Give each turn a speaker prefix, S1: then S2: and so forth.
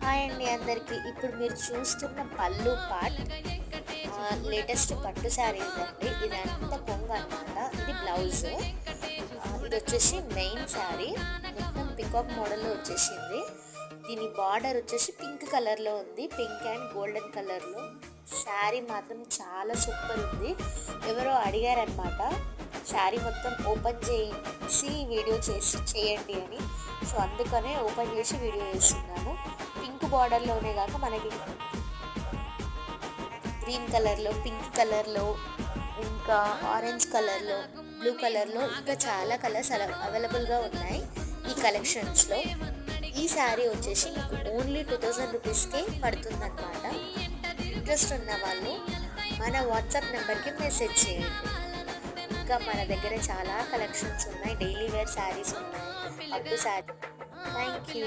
S1: Hi అండి అందరికీ. ఇప్పుడు మీరు చూస్తున్న పళ్ళు పార్ట్ లేటెస్ట్ పట్టు శారీస్ అండి. ఇదంతా కొంగు అనమాట. ఇది బ్లౌజ్. ఇది వచ్చేసి మెయిన్ శారీ మొత్తం పికాక్ మోడల్లో వచ్చేసింది. దీని బార్డర్ వచ్చేసి పింక్ కలర్లో ఉంది, పింక్ అండ్ గోల్డెన్ కలర్లో. శారీ మాత్రం చాలా సూపర్ ఉంది. ఎవరో అడిగారనమాట శారీ మొత్తం ఓపెన్ చేసి వీడియో చేయండి అని. సో అందుకనే ఓపెన్ చేసి వీడియో చేస్తున్నాను. పింక్ బార్డర్లోనే కాక మనకి గ్రీన్ కలర్లో, పింక్ కలర్లో, ఇంకా ఆరెంజ్ కలర్లో, బ్లూ కలర్లో, ఇంకా చాలా కలర్స్ అవైలబుల్గా ఉన్నాయి ఈ కలెక్షన్స్లో. ఈ శారీ వచ్చేసి మీకు ఓన్లీ 2000 రూపీస్కే పడుతుందన్నమాట. ఇంట్రెస్ట్ ఉన్న వాళ్ళు మన వాట్సాప్ నెంబర్కి మెసేజ్ చేయండి. ఇంకా మన దగ్గర చాలా కలెక్షన్స్ ఉన్నాయి. డైలీ వేర్ శారీస్ ఉన్నాయి, పట్టు శారీ. Thank you.